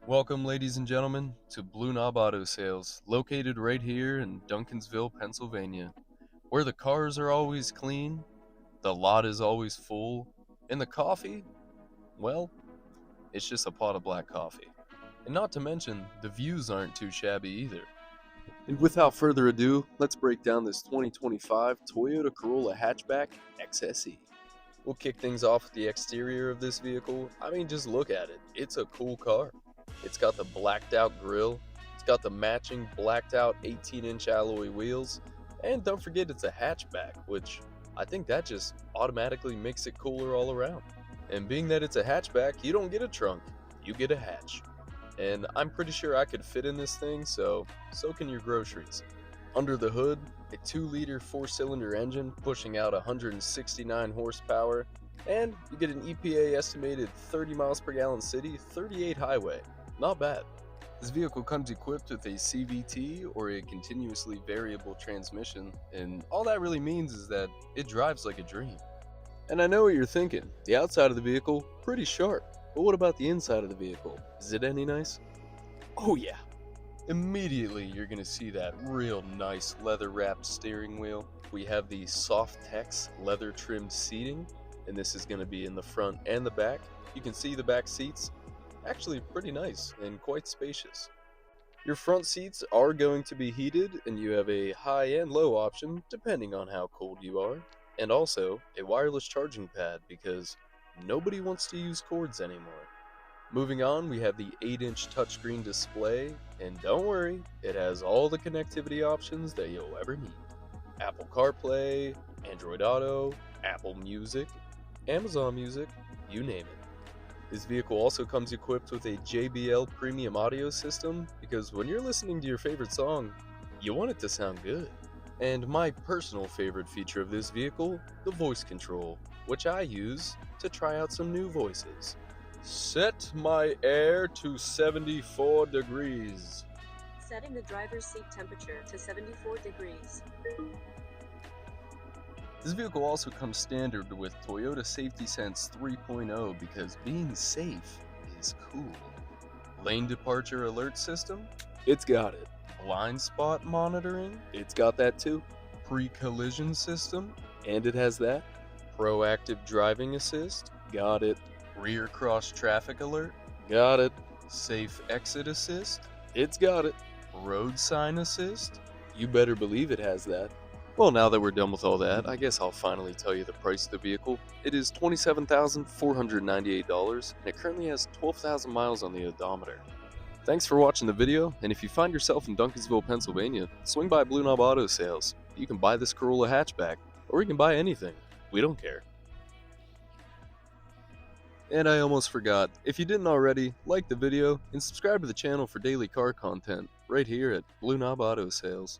Welcome, ladies and gentlemen, to Blue Knob Auto Sales, located right here in Duncansville, Pennsylvania, where the cars are always clean, the lot is always full, and the coffee, well, it's just a pot of black coffee. And not to mention, the views aren't too shabby either. And without further ado, let's break down this 2025 Toyota Corolla Hatchback XSE. We'll kick things off with the exterior of this vehicle. I mean, just look at it. It's a cool car. It's got the blacked out grille, it's got the matching blacked out 18-inch alloy wheels, and don't forget it's a hatchback, which I think that just automatically makes it cooler all around. And being that it's a hatchback, you don't get a trunk, you get a hatch. And I'm pretty sure I could fit in this thing, so can your groceries. Under the hood, a 2-liter 4-cylinder engine pushing out 169 horsepower, and you get an EPA estimated 30 miles per gallon city, 38 highway. Not bad. This vehicle comes equipped with a CVT or a continuously variable transmission, and all that really means is that it drives like a dream. And I know what you're thinking, the outside of the vehicle, pretty sharp, but what about the inside of the vehicle? Is it any nice? Oh yeah. Immediately you're going to see that real nice leather wrapped steering wheel. We have the SofTex leather trimmed seating, and this is going to be in the front and the back. You can see the back seats. Actually pretty nice and quite spacious. Your front seats are going to be heated, and you have a high and low option depending on how cold you are, and also a wireless charging pad because nobody wants to use cords anymore. Moving on, we have the 8-inch touchscreen display, and don't worry, it has all the connectivity options that you'll ever need. Apple CarPlay, Android Auto, Apple Music, Amazon Music, you name it. This vehicle also comes equipped with a JBL premium audio system because when you're listening to your favorite song, you want it to sound good. And my personal favorite feature of this vehicle, the voice control, which I use to try out some new voices. Set my air to 74 degrees. Setting the driver's seat temperature to 74 degrees. This vehicle also comes standard with Toyota Safety Sense 3.0 because being safe is cool. Lane departure alert system? It's got it. Blind spot monitoring? It's got that too. Pre-collision system? And it has that. Proactive driving assist? Got it. Rear cross traffic alert? Got it. Safe exit assist? It's got it. Road sign assist? You better believe it has that. Well, now that we're done with all that, I guess I'll finally tell you the price of the vehicle. It is $27,498, and it currently has 12,000 miles on the odometer. Thanks for watching the video, and if you find yourself in Duncansville, Pennsylvania, swing by Blue Knob Auto Sales. You can buy this Corolla hatchback, or you can buy anything. We don't care. And I almost forgot, if you didn't already, like the video and subscribe to the channel for daily car content right here at Blue Knob Auto Sales.